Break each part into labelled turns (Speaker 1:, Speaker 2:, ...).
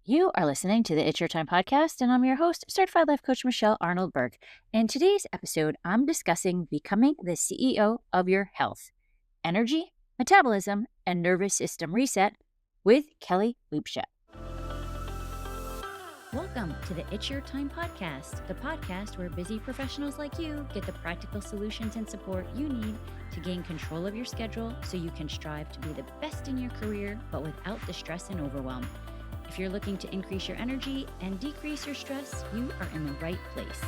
Speaker 1: You are listening to the It's Your Time podcast, and I'm your host, Certified Life Coach Michelle Arnold-Berg. In today's episode, I'm discussing becoming the CEO of your health, energy, metabolism, and nervous system reset with Kellie Lupsha. Welcome to the It's Your Time podcast, the podcast where busy professionals like you get the practical solutions and support you need to gain control of your schedule so you can strive to be the best in your career, but without the stress and overwhelm. If you're looking to increase your energy and decrease your stress, you are in the right place.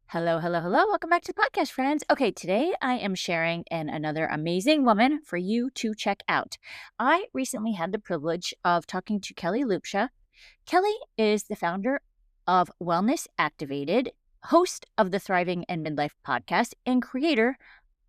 Speaker 1: Hello. Welcome back to the podcast, friends. Okay, today I am sharing another amazing woman for you to check out. I recently had the privilege of talking to Kellie Lupsha. Kellie is the founder of Wellness Activated, host of the Thriving and Midlife podcast, and creator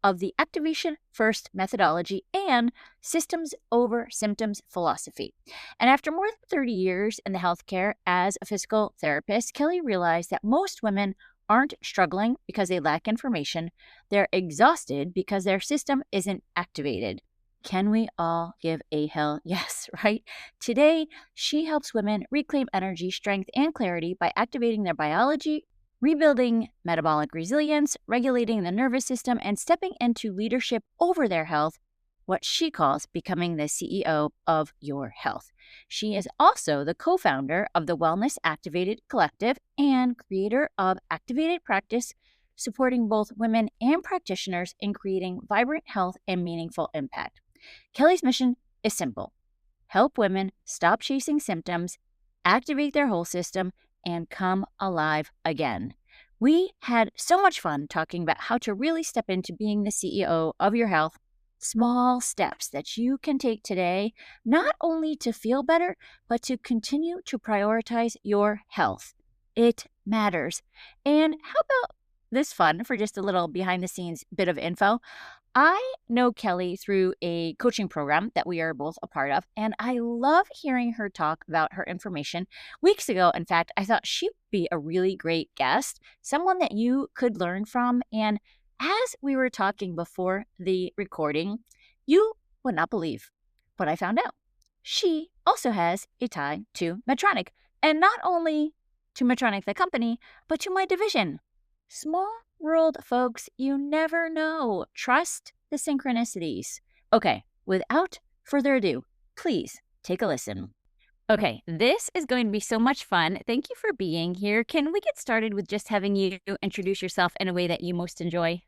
Speaker 1: of the Activation First methodology and Systems over Symptoms philosophy. And after more than 30 years in the healthcare as a physical therapist, Kellie realized that most women aren't struggling because they lack information. They're exhausted because their system isn't activated. Can we all give a hell yes, right? Today, she helps women reclaim energy, strength, and clarity by activating their biology, rebuilding metabolic resilience, regulating the nervous system, and stepping into leadership over their health, what she calls becoming the CEO of your health. She is also the co-founder of the Wellness Activated Collective and creator of Activated Practice, supporting both women and practitioners in creating vibrant health and meaningful impact. Kellie's mission is simple: help women stop chasing symptoms, activate their whole system, and come alive again. We had so much fun talking about how to really step into being the CEO of your health, small steps that you can take today, not only to feel better, but to continue to prioritize your health. It matters. And how about this fun for just a little behind the scenes bit of info? I know Kellie through a coaching program that we are both a part of, and I love hearing her talk about her information. Weeks ago, in fact, I thought she'd be a really great guest, someone that you could learn from. And as we were talking before the recording, you would not believe what I found out. She also has a tie to Medtronic, and not only to Medtronic, the company, but to my division. Small world, folks, you never know. Trust the synchronicities. Okay, without further ado, please take a listen. Okay, this is going to be so much fun. Thank you for being here. Can we get started with just having you introduce yourself in a way that you most enjoy?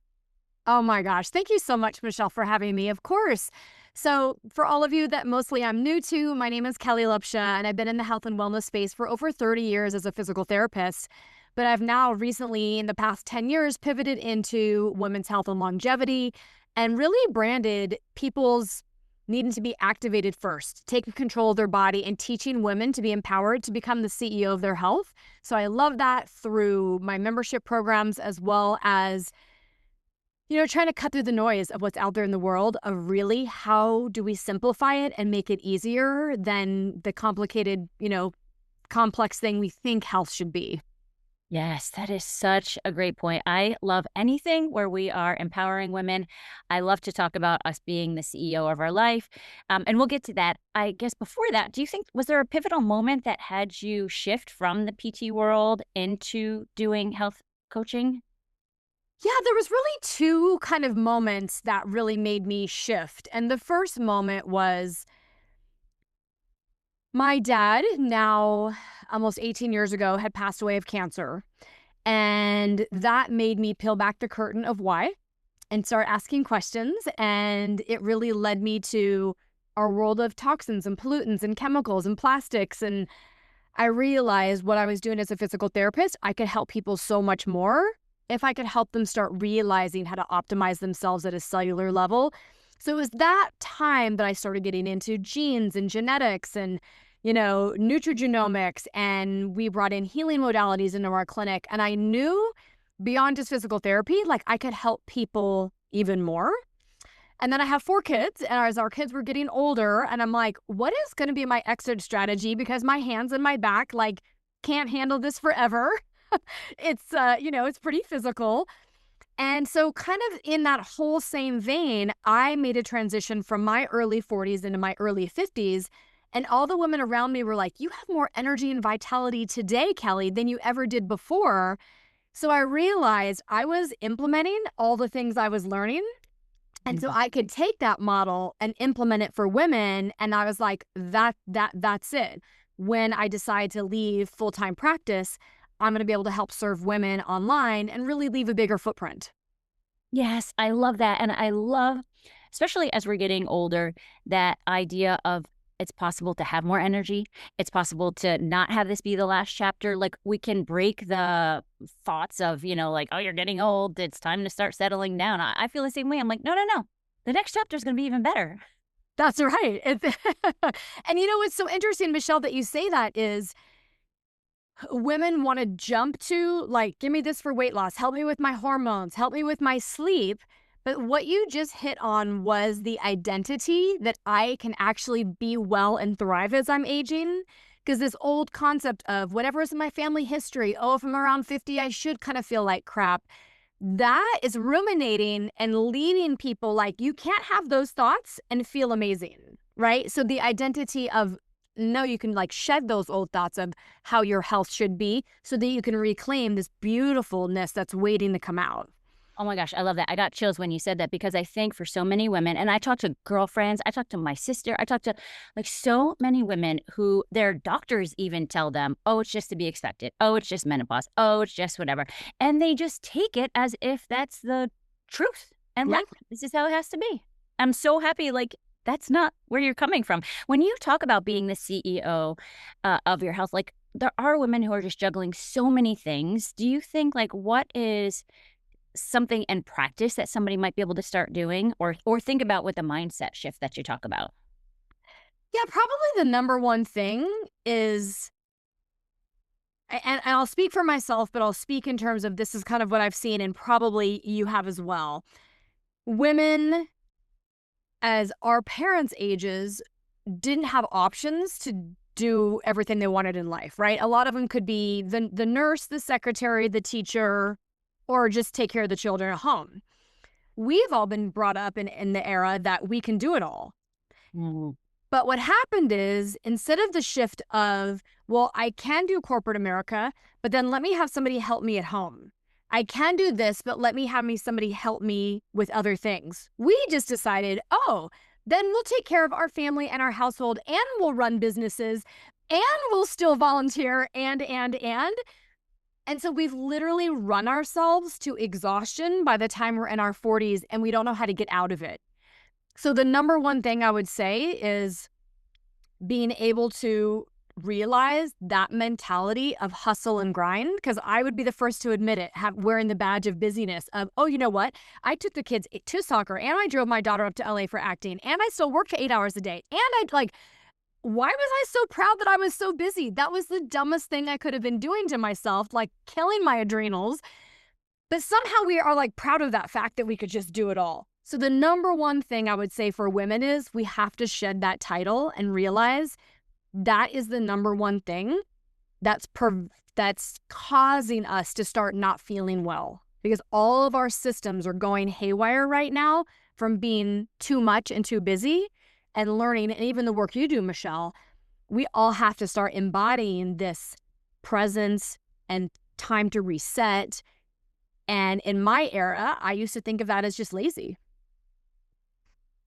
Speaker 2: Oh my gosh. Thank you so much, Michelle, for having me. Of course. So for all of you that mostly I'm new to, my name is Kellie Lupsha, and I've been in the health and wellness space for over 30 years as a physical therapist. But I've now recently, in the past 10 years, pivoted into women's health and longevity and really branded people's needing to be activated first, taking control of their body and teaching women to be empowered to become the CEO of their health. So I love that through my membership programs, as well as trying to cut through the noise of what's out there in the world of really how do we simplify it and make it easier than the complicated, complex thing we think health should be.
Speaker 1: Yes, that is such a great point. I love anything where we are empowering women. I love to talk about us being the CEO of our life. And we'll get to that. I guess before that, do you think, was there a pivotal moment that had you shift from the PT world into doing health coaching?
Speaker 2: Yeah, there was really two kind of moments that really made me shift. And the first moment was my dad, now almost 18 years ago, had passed away of cancer. And that made me peel back the curtain of why and start asking questions. And it really led me to our world of toxins and pollutants and chemicals and plastics. And I realized what I was doing as a physical therapist, I could help people so much more if I could help them start realizing how to optimize themselves at a cellular level. So it was that time that I started getting into genes and genetics and, nutrigenomics, and we brought in healing modalities into our clinic. And I knew beyond just physical therapy, like I could help people even more. And then I have 4 kids, and as our kids were getting older, and I'm like, what is going to be my exit strategy? Because my hands and my back, can't handle this forever. It's, it's pretty physical. And so, kind of in that whole same vein, I made a transition from my early 40s into my early 50s. And all the women around me were like, "You have more energy and vitality today, Kellie, than you ever did before." So I realized I was implementing all the things I was learning. And so
Speaker 1: Mhm.
Speaker 2: I could take that model and implement it for women. And I was like, that's it. When I decide to leave full-time practice, I'm going to be able to help serve women online and really leave a bigger footprint.
Speaker 1: Yes, I love that, and I love, especially as we're getting older, that idea of it's possible to have more energy. It's possible to not have this be the last chapter. Like, we can break the thoughts of, like, "Oh, you're getting old. It's time to start settling down." I feel the same way. I'm like, "No, no, no. The next chapter is gonna be even better."
Speaker 2: That's right. And what's so interesting, Michelle, that you say that is women want to jump to, like, give me this for weight loss, help me with my hormones, help me with my sleep. But what you just hit on was the identity that I can actually be well and thrive as I'm aging. Because this old concept of whatever is in my family history, oh, if I'm around 50, I should kind of feel like crap. That is ruminating and leading people like you can't have those thoughts and feel amazing, right? So the identity of no, you can like shed those old thoughts of how your health should be so that you can reclaim this beautifulness that's waiting to come out.
Speaker 1: Oh my gosh, I love that. I got chills when you said that because I think for so many women, and I talk to girlfriends, I talk to my sister, I talk to like so many women who their doctors even tell them, "Oh, it's just to be expected. Oh, it's just menopause. Oh, it's just whatever." And they just take it as if that's the truth. And
Speaker 2: Yeah.
Speaker 1: like, this is how it has to be. I'm so happy. Like, that's not where you're coming from. When you talk about being the CEO of your health, like, there are women who are just juggling so many things. Do you think, like, what is something in practice that somebody might be able to start doing or think about with the mindset shift that you talk about?
Speaker 2: Yeah, probably the number one thing is, and I'll speak for myself, but I'll speak in terms of this is kind of what I've seen, and probably you have as well. Women, as our parents' ages, didn't have options to do everything they wanted in life, right? A lot of them could be the nurse, the secretary, the teacher, or just take care of the children at home. We've all been brought up in the era that we can do it all.
Speaker 1: Mm.
Speaker 2: But what happened is instead of the shift of, well, I can do corporate America, but then let me have somebody help me at home. I can do this, but let me have somebody help me with other things. We just decided, oh, then we'll take care of our family and our household and we'll run businesses and we'll still volunteer and so we've literally run ourselves to exhaustion by the time we're in our 40s and we don't know how to get out of it. So the number one thing I would say is being able to realize that mentality of hustle and grind, because I would be the first to admit it, wearing the badge of busyness of, oh, you know what? I took the kids to soccer and I drove my daughter up to LA for acting and I still worked 8 hours a day. And I like, why was I so proud that I was so busy? That was the dumbest thing I could have been doing to myself, like killing my adrenals. But somehow we are like proud of that fact that we could just do it all. So the number one thing I would say for women is we have to shed that title and realize that is the number one thing that's causing us to start not feeling well, because all of our systems are going haywire right now from being too much and too busy and learning. And even the work you do, Michelle, we all have to start embodying this presence and time to reset. And in my era, I used to think of that as just lazy.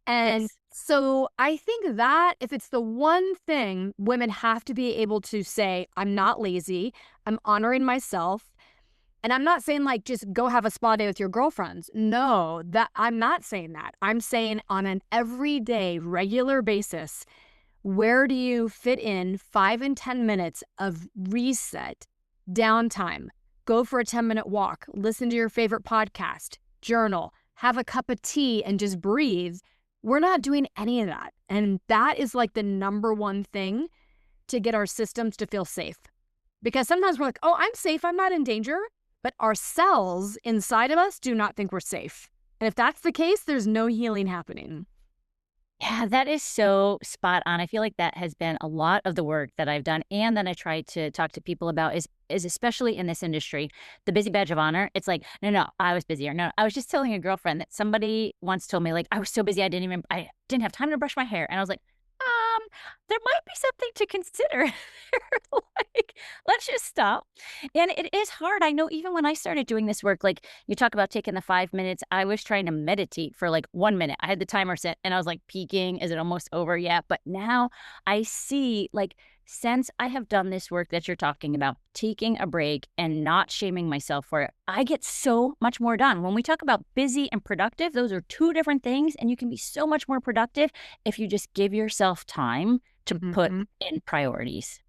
Speaker 2: And
Speaker 1: Yes.
Speaker 2: so I think that if it's the one thing women have to be able to say, I'm not lazy, I'm honoring myself. And I'm not saying like just go have a spa day with your girlfriends. No, that I'm not saying that. I'm saying on an everyday, regular basis, where do you fit in 5 and 10 minutes of reset, downtime? Go for a 10-minute walk, listen to your favorite podcast, journal, have a cup of tea, and just breathe. We're not doing any of that. And that is like the number one thing to get our systems to feel safe. Because sometimes we're like, oh, I'm safe, I'm not in danger. But our cells inside of us do not think we're safe. And if that's the case, there's no healing happening.
Speaker 1: Yeah, that is so spot on. I feel like that has been a lot of the work that I've done and that I try to talk to people about is especially in this industry, the busy badge of honor. It's like, no, no, I was busy. Or no, I was just telling a girlfriend that somebody once told me, like, I was so busy I didn't have time to brush my hair. And I was like, there might be something to consider. Like, let's just stop. And it is hard. I know even when I started doing this work, like you talk about taking the 5 minutes, I was trying to meditate for like 1 minute. I had the timer set and I was like peeking. Is it almost over yet? But now I see, like, since I have done this work that you're talking about, taking a break and not shaming myself for it, I get so much more done. When we talk about busy and productive, those are two different things. And you can be so much more productive if you just give yourself time to put
Speaker 2: Mhm.
Speaker 1: in priorities.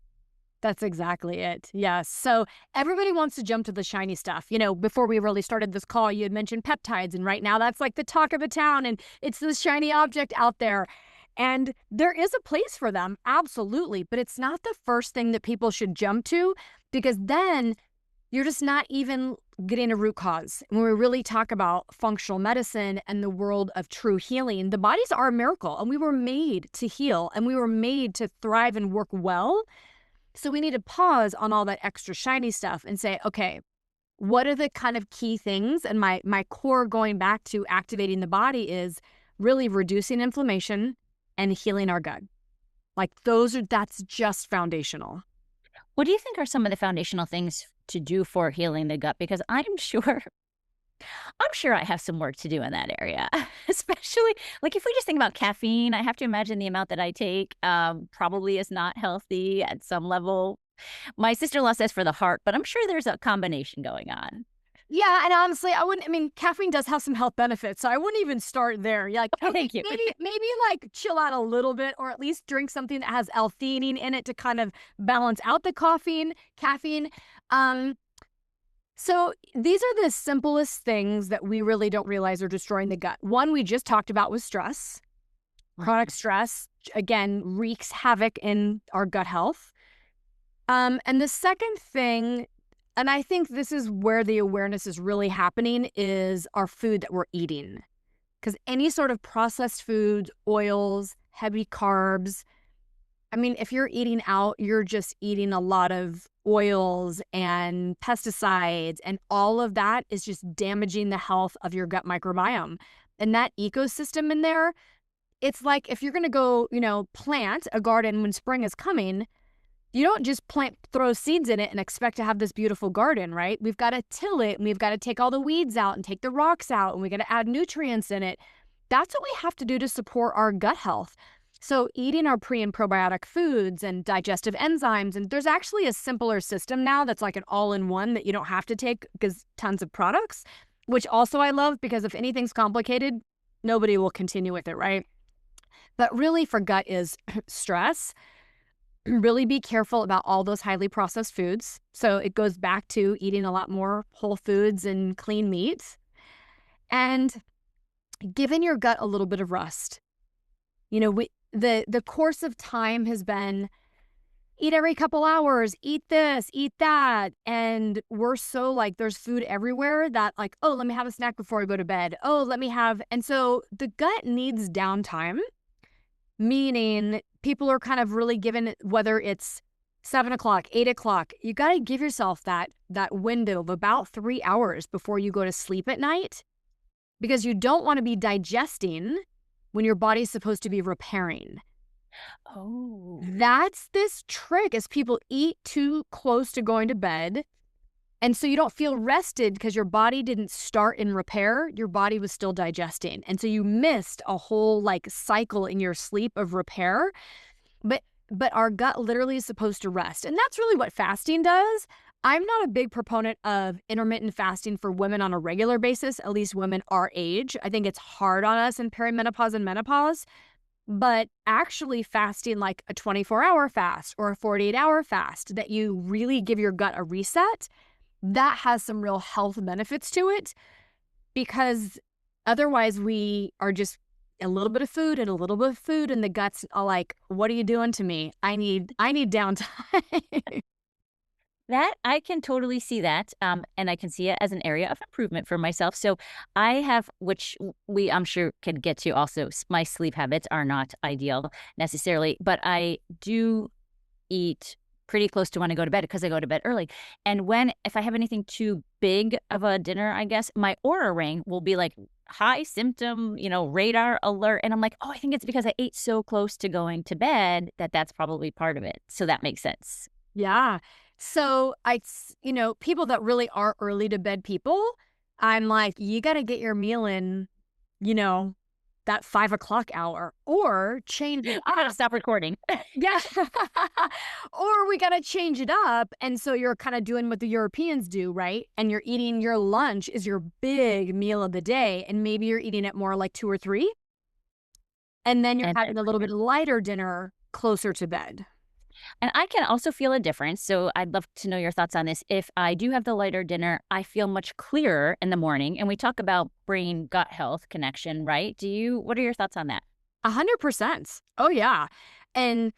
Speaker 2: That's exactly it. Yes. So everybody wants to jump to the shiny stuff. Before we really started this call, you had mentioned peptides, and right now that's like the talk of the town, and it's the shiny object out there. And there is a place for them, absolutely, but it's not the first thing that people should jump to because then you're just not even getting a root cause. When we really talk about functional medicine and the world of true healing, the bodies are a miracle and we were made to heal and we were made to thrive and work well. So we need to pause on all that extra shiny stuff and say, okay, what are the kind of key things? And my core going back to activating the body is really reducing inflammation and healing our gut. Like that's just foundational.
Speaker 1: What do you think are some of the foundational things to do for healing the gut? Because I'm sure I have some work to do in that area, especially like if we just think about caffeine, I have to imagine the amount that I take probably is not healthy at some level. My sister-in-law says for the heart, but I'm sure there's a combination going on.
Speaker 2: Yeah, and honestly, I mean, caffeine does have some health benefits, so I wouldn't even start there. Yeah, like,
Speaker 1: Okay,
Speaker 2: okay,
Speaker 1: thank you.
Speaker 2: maybe like chill out a little bit, or at least drink something that has L-theanine in it to kind of balance out the caffeine. Um, so these are the simplest things that we really don't realize are destroying the gut. One we just talked about was stress. Chronic stress, again, wreaks havoc in our gut health. And the second thing, and I think this is where the awareness is really happening, is our food that we're eating. Because any sort of processed foods, oils, heavy carbs, I mean, if you're eating out, you're just eating a lot of oils and pesticides, and all of that is just damaging the health of your gut microbiome. And that ecosystem in there, it's like if you're going to go, plant a garden when spring is coming, you don't just throw seeds in it and expect to have this beautiful garden, right? We've got to till it and we've got to take all the weeds out and take the rocks out and we got to add nutrients in it. That's what we have to do to support our gut health. So eating our pre and probiotic foods and digestive enzymes, and there's actually a simpler system now that's like an all-in-one that you don't have to take because tons of products, which also I love because if anything's complicated, nobody will continue with it, right? But really for gut is stress. Really be careful about all those highly processed foods. So it goes back to eating a lot more whole foods and clean meats and giving your gut a little bit of rest. The course of time has been eat every couple hours, eat this, eat that. And we're so like there's food everywhere that like, oh, let me have a snack before I go to bed. Oh, and so the gut needs downtime, meaning people are kind of really given whether it's 7 o'clock, 8 o'clock, you got to give yourself that window of about 3 hours before you go to sleep at night because you don't want to be digesting when your body's supposed to be repairing.
Speaker 1: Oh.
Speaker 2: That's this trick as people eat too close to going to bed. And so you don't feel rested because your body didn't start in repair. Your body was still digesting. And so you missed a whole like cycle in your sleep of repair. But our gut literally is supposed to rest. And that's really what fasting does. I'm not a big proponent of intermittent fasting for women on a regular basis, at least women our age. I think it's hard on us in perimenopause and menopause. But actually fasting like a 24-hour fast or a 48-hour fast that you really give your gut a reset, that has some real health benefits to it because otherwise we are just a little bit of food and a little bit of food and the guts are like, what are you doing to me? I need downtime.
Speaker 1: That I can totally see that, and I can see it as an area of improvement for myself. So I have, which we I'm sure could get to also. My sleep habits are not ideal necessarily, but I do eat pretty close to when I go to bed because I go to bed early. And if I have anything too big of a dinner, I guess my aura ring will be like high symptom, radar alert, and I'm like, oh, I think it's because I ate so close to going to bed that's probably part of it. So that makes sense.
Speaker 2: Yeah. So people that really are early to bed people, I'm like, you got to get your meal in, you know, that 5 o'clock hour or change it
Speaker 1: I gotta
Speaker 2: up.
Speaker 1: stop recording.
Speaker 2: Yeah. Or we got to change it up. And so you're kind of doing what the Europeans do, right? And you're eating your lunch is your big meal of the day. And maybe you're eating it more like two or three. And then you're
Speaker 1: And
Speaker 2: having a little bit lighter dinner closer to bed.
Speaker 1: And I can also feel a difference. So I'd love to know your thoughts on this. If I do have the lighter dinner, I feel much clearer in the morning. And we talk about brain gut health connection, right? What are your thoughts on that?
Speaker 2: 100%. Oh yeah. And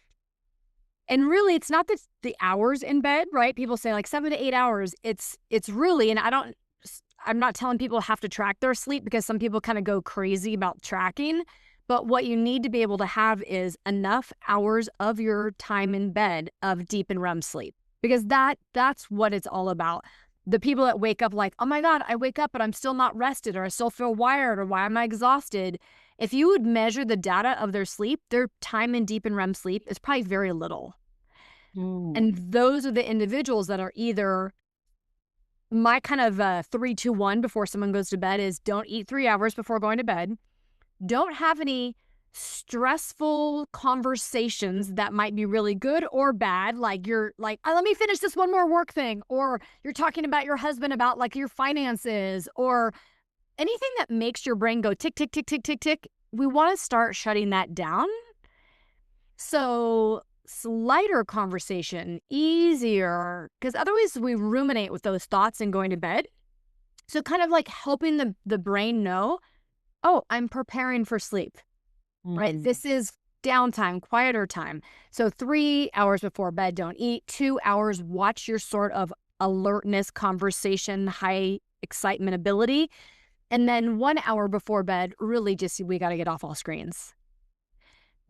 Speaker 2: and really it's not the hours in bed, right? People say like 7 to 8 hours. It's really, and I'm not telling people have to track their sleep because some people kind of go crazy about tracking. But what you need to be able to have is enough hours of your time in bed of deep and REM sleep. Because that's what it's all about. The people that wake up like, oh my God, I wake up but I'm still not rested, or I still feel wired, or why am I exhausted? If you would measure the data of their sleep, their time in deep and REM sleep is probably very little.
Speaker 1: Mm.
Speaker 2: And those are the individuals that are either my kind of 3-2-1 before someone goes to bed is don't eat 3 hours before going to bed. Don't have any stressful conversations that might be really good or bad. Like you're like, let me finish this one more work thing. Or you're talking about your husband about like your finances or anything that makes your brain go tick, tick, tick, tick, tick, tick. We want to start shutting that down. So lighter conversation, easier, because otherwise we ruminate with those thoughts and going to bed. So kind of like helping the brain know, oh, I'm preparing for sleep, right?
Speaker 1: Mhm.
Speaker 2: This is downtime, quieter time. So 3 hours before bed, don't eat. 2 hours, watch your sort of alertness, conversation, high excitement ability. And then 1 hour before bed, really just we got to get off all screens.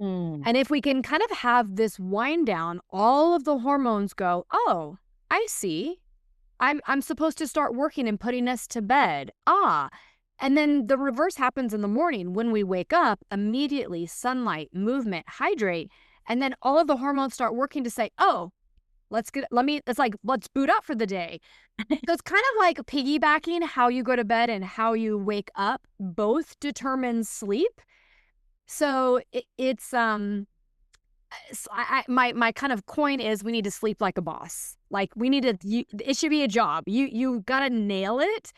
Speaker 1: Mm.
Speaker 2: And if we can kind of have this wind down, all of the hormones go, oh, I see. I'm supposed to start working and putting us to bed. Ah. And then the reverse happens in the morning. When we wake up, immediately sunlight, movement, hydrate. And then all of the hormones start working to say, oh, it's like, let's boot up for the day. So it's kind of like piggybacking how you go to bed and how you wake up both determines sleep. So my kind of coin is we need to sleep like a boss. Like we need to, it should be a job. You got to nail it.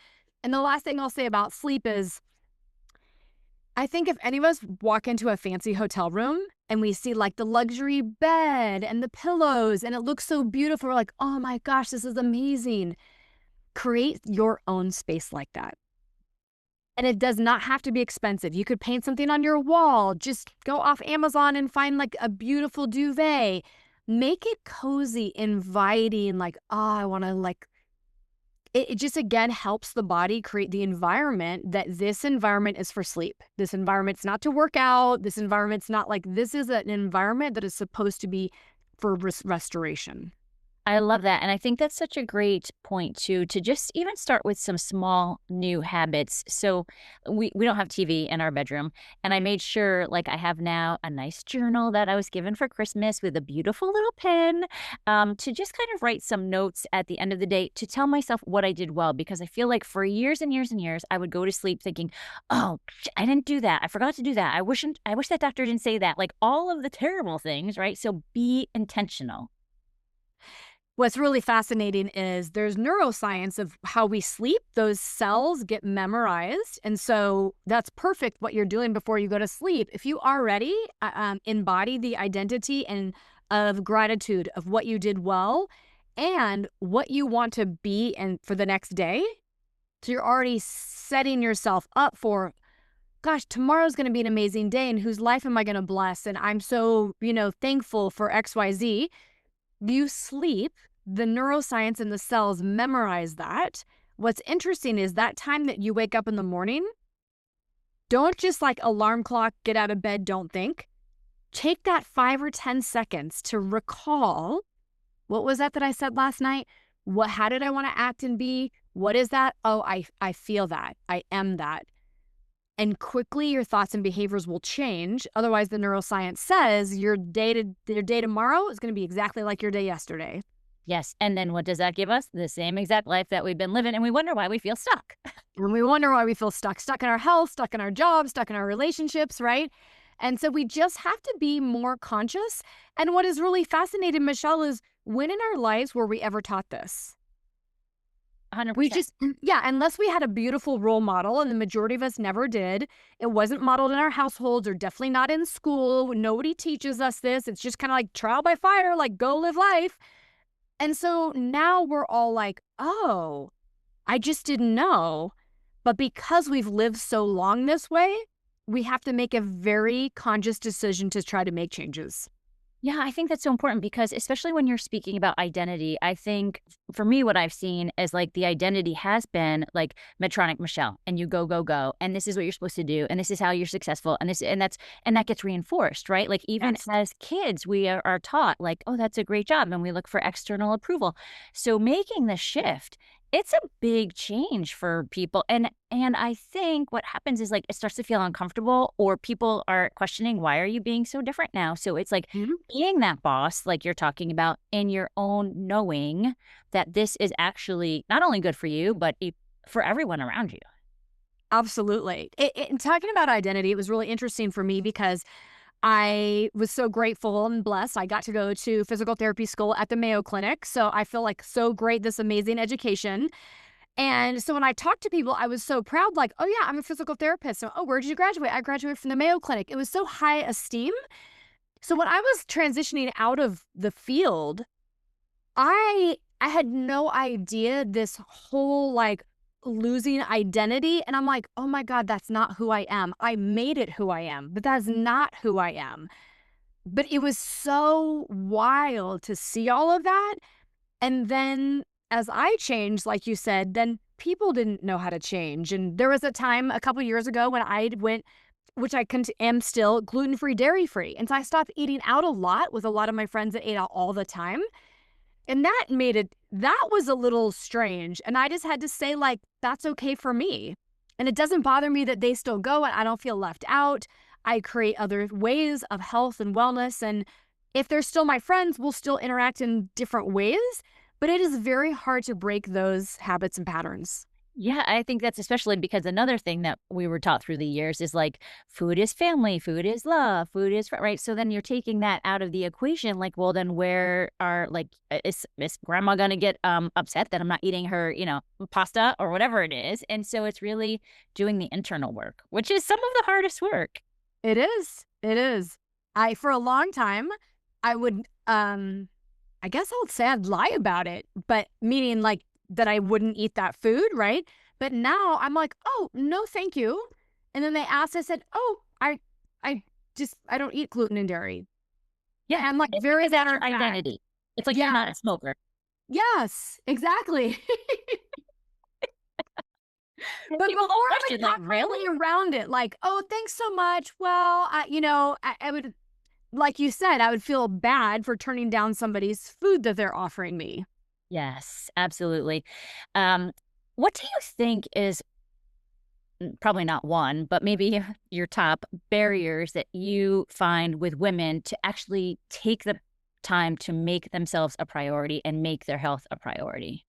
Speaker 2: And the last thing I'll say about sleep is I think if any of us walk into a fancy hotel room and we see like the luxury bed and the pillows and it looks so beautiful, we're like, oh my gosh, this is amazing. Create your own space like that. And it does not have to be expensive. You could paint something on your wall. Just go off Amazon and find like a beautiful duvet. Make it cozy, inviting, like, oh, I want to like, it just again helps the body create the environment that this environment is for sleep. This environment's not to work out. This environment's not like, this is an environment that is supposed to be for restoration.
Speaker 1: I love that, and I think that's such a great point too, to just even start with some small new habits. So we don't have TV in our bedroom, and I made sure, like, I have now a nice journal that I was given for Christmas with a beautiful little pen, to just kind of write some notes at the end of the day to tell myself what I did well, because I feel like for years and years and years, I would go to sleep thinking, "Oh, I didn't do that. I forgot to do that. I wish that doctor didn't say that." Like, all of the terrible things, right? So be intentional.
Speaker 2: What's really fascinating is there's neuroscience of how we sleep. Those cells get memorized. And so that's perfect what you're doing before you go to sleep. If you already embody the identity and of gratitude of what you did well and what you want to be and for the next day, so you're already setting yourself up for, gosh, tomorrow's going to be an amazing day and whose life am I going to bless? And I'm so, thankful for XYZ. You sleep the neuroscience and the cells memorize that. What's interesting is that time that you wake up in the morning, don't just like alarm clock, get out of bed, don't think. Take that 5 or 10 seconds to recall, what was that I said last night? How did I want to act and be? What is that? Oh, I feel that. I am that. And quickly your thoughts and behaviors will change. Otherwise, the neuroscience says your day tomorrow is going to be exactly like your day yesterday.
Speaker 1: Yes. And then what does that give us? The same exact life that we've been living, and we wonder why we feel stuck.
Speaker 2: And we wonder why we feel stuck in our health, stuck in our jobs, stuck in our relationships, right? And so we just have to be more conscious. And what is really fascinating, Michelle, is when in our lives were we ever taught this?
Speaker 1: 100%.
Speaker 2: Yeah, unless we had a beautiful role model, and the majority of us never did. It wasn't modeled in our households or definitely not in school. Nobody teaches us this. It's just kind of like trial by fire, like go live life. And so now we're all like, oh, I just didn't know. But because we've lived so long this way, we have to make a very conscious decision to try to make changes.
Speaker 1: Yeah, I think that's so important because especially when you're speaking about identity, I think for me, what I've seen is like the identity has been like Medtronic Michelle, and you go, go, go, and this is what you're supposed to do, and this is how you're successful, and that gets reinforced, right? Like even
Speaker 2: Yes.
Speaker 1: as kids, we are taught like, oh, that's a great job, and we look for external approval. So making the shift, it's a big change for people, and I think what happens is like it starts to feel uncomfortable, or people are questioning, why are you being so different now? So it's like
Speaker 2: Mhm.
Speaker 1: being that boss, like you're talking about, in your own knowing that this is actually not only good for you, but for everyone around you.
Speaker 2: Absolutely. And talking about identity, it was really interesting for me because I was so grateful and blessed. I got to go to physical therapy school at the Mayo Clinic. So I feel like so great, this amazing education. And so when I talked to people, I was so proud, like, oh, yeah, I'm a physical therapist. So, oh, where did you graduate? I graduated from the Mayo Clinic. It was so high esteem. So when I was transitioning out of the field, I had no idea this whole like losing identity. And I'm like, oh my God, that's not who I am. I made it who I am, but that's not who I am. But it was so wild to see all of that. And then as I changed, like you said, then people didn't know how to change. And there was a time a couple years ago when I went, which am still gluten-free, dairy-free. And so I stopped eating out a lot with a lot of my friends that ate out all the time. And that was a little strange. And I just had to say, like, that's okay for me. And it doesn't bother me that they still go and I don't feel left out. I create other ways of health and wellness. And if they're still my friends, we'll still interact in different ways. But it is very hard to break those habits and patterns.
Speaker 1: Yeah, I think that's especially because another thing that we were taught through the years is like food is family, food is love, food is right. So then you're taking that out of the equation. Like, well, then where are like is grandma gonna get upset that I'm not eating her, pasta or whatever it is? And so it's really doing the internal work, which is some of the hardest work.
Speaker 2: It is. It is. For a long time, I would, I guess I would say I'd lie about it, but meaning like that I wouldn't eat that food, right? But now I'm like, oh, no, thank you. And then they asked, I said, oh, I don't eat gluten and dairy.
Speaker 1: Yeah,
Speaker 2: And I'm like,
Speaker 1: it's
Speaker 2: very
Speaker 1: because that's
Speaker 2: matter
Speaker 1: your
Speaker 2: of fact.
Speaker 1: identity. It's like you're
Speaker 2: Yeah.
Speaker 1: not a smoker.
Speaker 2: Yes, exactly.
Speaker 1: And
Speaker 2: But
Speaker 1: people
Speaker 2: before
Speaker 1: don't
Speaker 2: I would
Speaker 1: question, like,
Speaker 2: talk my
Speaker 1: really?
Speaker 2: way around it, like, oh, thanks so much. Well, I would, like you said, I would feel bad for turning down somebody's food that they're offering me.
Speaker 1: Yes, absolutely. Um, what do you think is probably not one, but maybe your top barriers that you find with women to actually take the time to make themselves a priority and make their health a priority?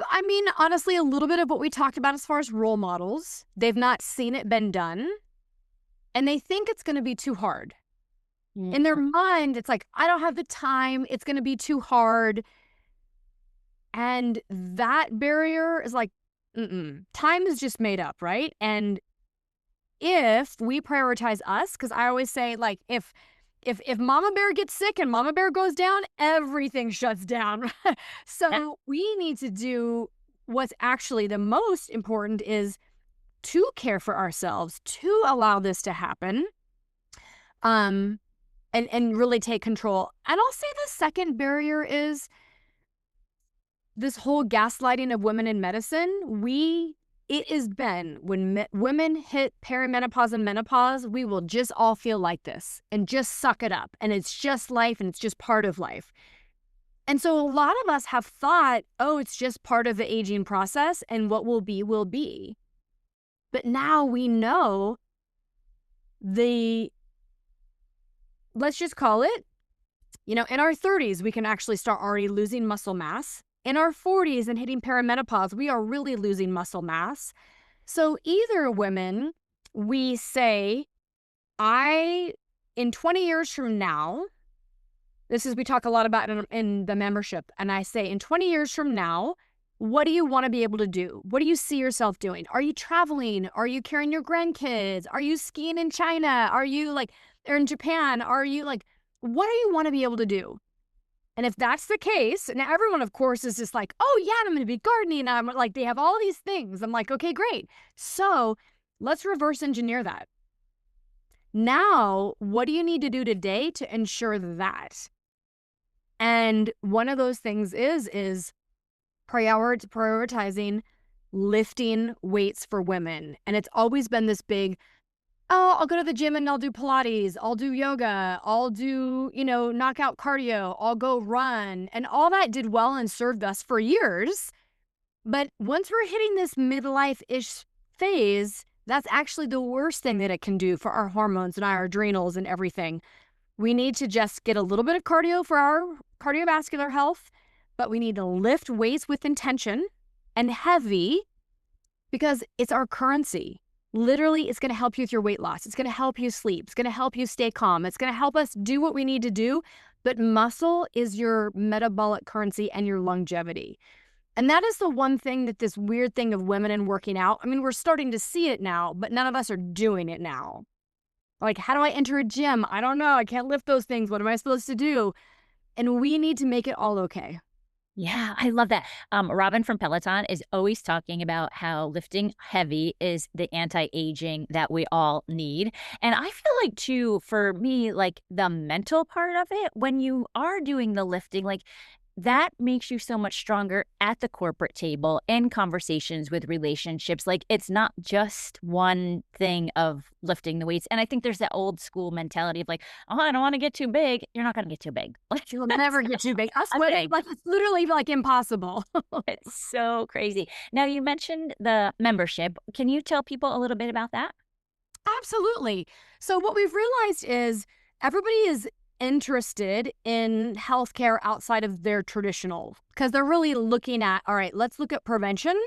Speaker 2: I mean, honestly, a little bit of what we talked about as far as role models. They've not seen it been done, and they think it's going to be too hard.
Speaker 1: Mm,
Speaker 2: In their mind, it's like, I don't have the time. It's going to be too hard. And that barrier is like, time is just made up, right? And if we prioritize us, because I always say, like, if Mama Bear gets sick and Mama Bear goes down, everything shuts down.
Speaker 1: yeah,
Speaker 2: So we need to do what's actually the most important is to care for ourselves, to allow this to happen. Um, and really take control. And I'll say the second barrier is this whole gaslighting of women in medicine. It has been when women hit perimenopause and menopause, we will just all feel like this and just suck it up. And it's just life and it's just part of life. And so a lot of us have thought, oh, it's just part of the aging process and what will be, will be. But now we know let's just call it, in our 30s, we can actually start already losing muscle mass. In our 40s and hitting perimenopause, we are really losing muscle mass. So either women, we say, in 20 years from now, we talk a lot about in the membership, and I say, in 20 years from now, what do you want to be able to do? What do you see yourself doing? Are you traveling? Are you carrying your grandkids? Are you skiing in China? Are you or in Japan? Are you what do you want to be able to do? And if that's the case, now everyone, of course, is just like, oh, yeah, I'm going to be gardening. I'm like, they have all these things. I'm like, okay, great. So let's reverse engineer that. Now, what do you need to do today to ensure that? And one of those things is prioritizing lifting weights for women. And it's always been this big, oh, I'll go to the gym and I'll do Pilates, I'll do yoga, I'll do, knockout cardio, I'll go run. And all that did well and served us for years. But once we're hitting this midlife-ish phase, that's actually the worst thing that it can do for our hormones and our adrenals and everything. We need to just get a little bit of cardio for our cardiovascular health, but we need to lift weights with intention and heavy because it's our currency. Literally, it's going to help you with your weight loss. It's going to help you sleep. It's going to help you stay calm. It's going to help us do what we need to do. But muscle is your metabolic currency and your longevity. And that is the one thing that this weird thing of women and working out, I mean, we're starting to see it now, but none of us are doing it now. Like, how do I enter a gym? I don't know. I can't lift those things. What am I supposed to do? And we need to make it all okay.
Speaker 1: Yeah, I love that. Robin from Peloton is always talking about how lifting heavy is the anti-aging that we all need. And I feel like too, for me, like the mental part of it, when you are doing the lifting, like that makes you so much stronger at the corporate table in conversations with relationships. Like it's not just one thing of lifting the weights. And I think there's that old school mentality of like, oh, I don't want to get too big. You're not going to get too big. Like
Speaker 2: You'll never get too big. I
Speaker 1: I'm
Speaker 2: swear,
Speaker 1: kidding.
Speaker 2: it's literally impossible.
Speaker 1: It's so crazy. Now you mentioned the membership. Can you tell people a little bit about that?
Speaker 2: Absolutely. So what we've realized is everybody is interested in healthcare outside of their traditional, because they're really looking at, all right, let's look at prevention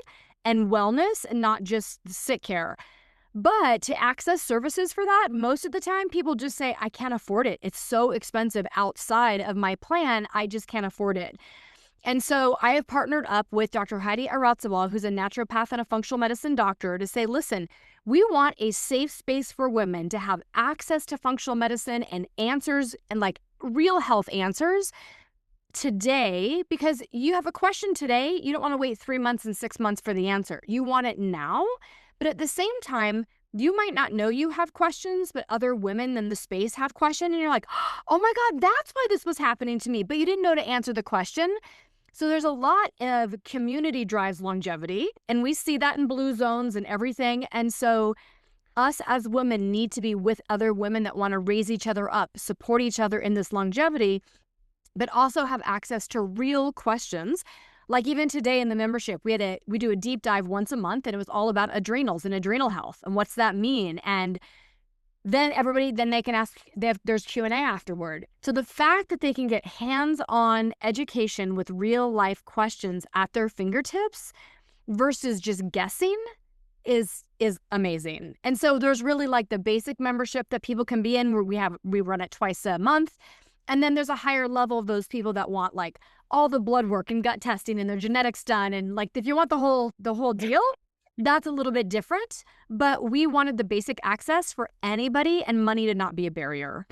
Speaker 2: and wellness and not just sick care. But to access services for that, most of the time people just say, I can't afford it. It's so expensive outside of my plan. I just can't afford it. And so I have partnered up with Dr. Heidi Aratzawal, who's a naturopath and a functional medicine doctor, to say, listen, we want a safe space for women to have access to functional medicine and answers and real health answers today, because you have a question today. You don't want to wait 3 months and 6 months for the answer. You want it now. But at the same time, you might not know you have questions, but other women in the space have questions. And you're like, oh my God, that's why this was happening to me. But you didn't know to answer the question. So there's a lot of community drives longevity, and we see that in blue zones and everything. And so us as women need to be with other women that want to raise each other up, support each other in this longevity, but also have access to real questions. Like even today in the membership, we do a deep dive once a month, and it was all about adrenals and adrenal health and what's that mean. And then they can ask, there's Q&A afterward. So the fact that they can get hands-on education with real life questions at their fingertips versus just guessing is amazing. And so there's really the basic membership that people can be in, where we run it twice a month. And then there's a higher level of those people that want all the blood work and gut testing and their genetics done. And if you want the whole deal, that's a little bit different, but we wanted the basic access for anybody and money to not be a barrier.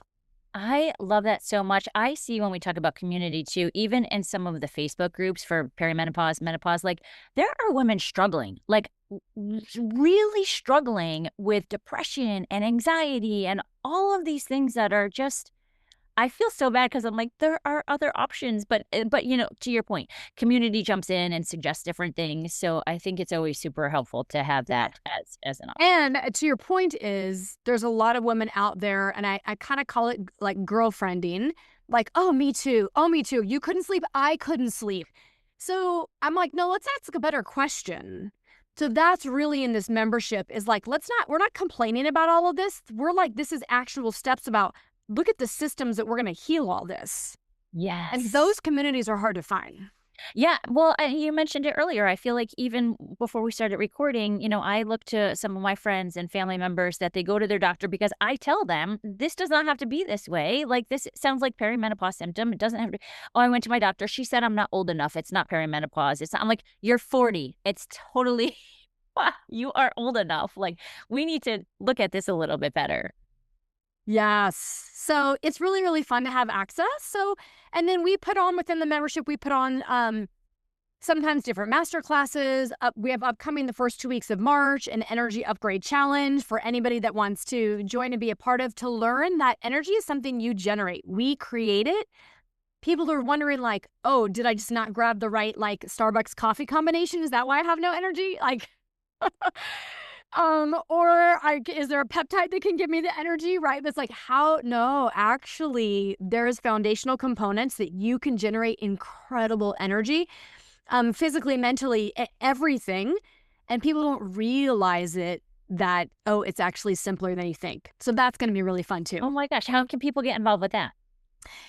Speaker 1: I love that so much. I see when we talk about community too, even in some of the Facebook groups for perimenopause, menopause, there are women struggling, really struggling with depression and anxiety and all of these things that are just I feel so bad because I'm like, there are other options, but to your point, community jumps in and suggests different things. So I think it's always super helpful to have that as an option.
Speaker 2: And to your point is there's a lot of women out there, and I kind of call it like girlfriending, like, oh, me too. Oh, me too. You couldn't sleep. I couldn't sleep. So I'm like, no, let's ask a better question. So that's really in this membership is like, we're not complaining about all of this. We're like, this is actual steps about look at the systems that we're going to heal all this. And
Speaker 1: Yes.
Speaker 2: those communities are hard to find.
Speaker 1: Yeah, well, you mentioned it earlier. I feel like even before we started recording, I look to some of my friends and family members that they go to their doctor because I tell them this does not have to be this way. Like this sounds like perimenopause symptom. It doesn't have to. Oh, I went to my doctor. She said I'm not old enough. It's not perimenopause. It's not. I'm like, you're 40. It's totally. You are old enough. Like we need to look at this a little bit better.
Speaker 2: Yes. So it's really, really fun to have access. So, and then we put on within the membership, we put on sometimes different master classes. We have upcoming the first 2 weeks of March, an energy upgrade challenge for anybody that wants to join and be a part of to learn that energy is something you generate. We create it. People are wondering, like, oh, did I just not grab the right, like, Starbucks coffee combination? Is that why I have no energy? Like, is there a peptide that can give me the energy, right? That's like, how? No, actually, there's foundational components that you can generate incredible energy, physically, mentally, everything. And people don't realize it that, oh, it's actually simpler than you think. So that's going to be really fun too.
Speaker 1: Oh my gosh, how can people get involved with that?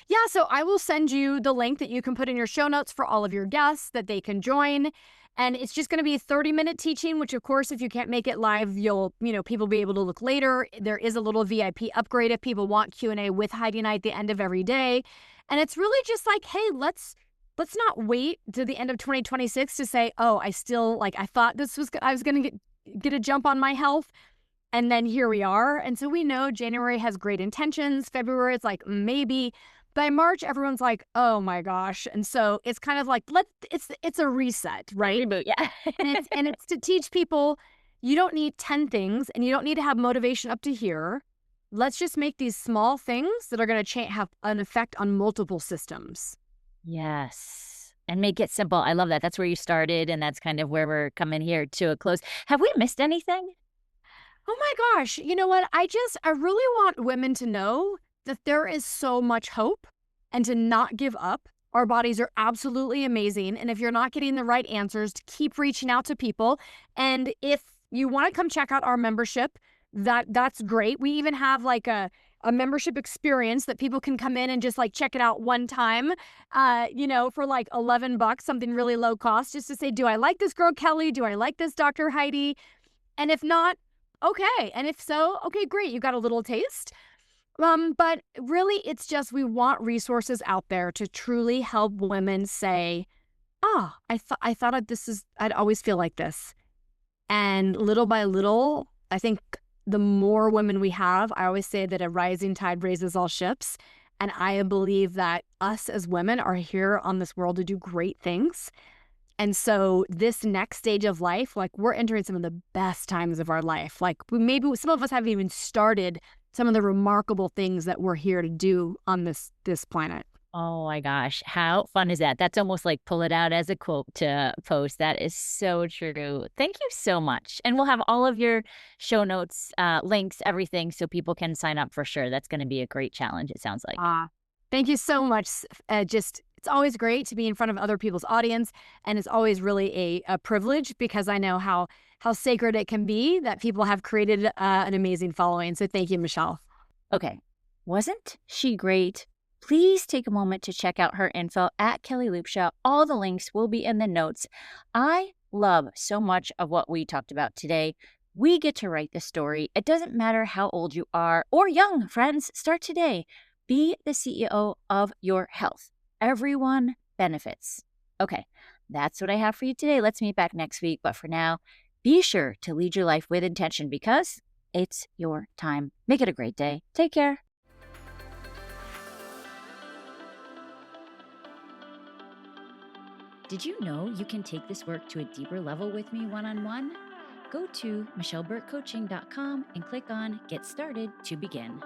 Speaker 2: Yeah, so I will send you the link that you can put in your show notes for all of your guests that they can join. And it's just going to be a 30-minute teaching, which of course, if you can't make it live, people will be able to look later. There is a little VIP upgrade if people want Q&A with Heidi and I at the end of every day. And it's really just like, hey, let's not wait to the end of 2026 to say, oh, I thought I was going to get a jump on my health. And then here we are. And so we know January has great intentions. February, it's like maybe. By March, everyone's like, oh my gosh. And so it's kind of like, it's a reset, right?
Speaker 1: Reboot, yeah.
Speaker 2: And it's to teach people you don't need 10 things and you don't need to have motivation up to here. Let's just make these small things that are going to have an effect on multiple systems.
Speaker 1: Yes. And make it simple. I love that. That's where you started, and that's kind of where we're coming here to a close. Have we missed anything?
Speaker 2: Oh my gosh. You know what? I really want women to know that there is so much hope and to not give up. Our bodies are absolutely amazing. And if you're not getting the right answers, to keep reaching out to people. And if you want to come check out our membership, that's great. We even have like a membership experience that people can come in and just like check it out one time, for like $11, something really low cost, just to say, do I like this girl, Kelly? Do I like this Dr. Heidi? And if not, okay. And if so, okay, great. You got a little taste. But really, it's just we want resources out there to truly help women say, I'd always feel like this. And little by little, I think the more women we have, I always say that a rising tide raises all ships. And I believe that us as women are here on this world to do great things. And so this next stage of life, like we're entering some of the best times of our life. Like maybe some of us haven't even started some of the remarkable things that we're here to do on this planet.
Speaker 1: Oh my gosh, how fun is that? That's almost like pull it out as a quote to post. That is so true. Thank you so much. And we'll have all of your show notes, links, everything, so people can sign up for sure. That's going to be a great challenge, it sounds like.
Speaker 2: Thank you so much. It's always great to be in front of other people's audience. And it's always really a privilege because I know how sacred it can be that people have created an amazing following. So thank you, Michelle.
Speaker 1: Okay. Wasn't she great? Please take a moment to check out her info at Kellie Lupsha. All the links will be in the notes. I love so much of what we talked about today. We get to write the story. It doesn't matter how old you are or young, friends. Start today. Be the CEO of your health. Everyone benefits. Okay, that's what I have for you today. Let's meet back next week. But for now, be sure to lead your life with intention because it's your time. Make it a great day. Take care. Did you know you can take this work to a deeper level with me one-on-one? Go to michelleburkecoaching.com and click on Get Started to begin.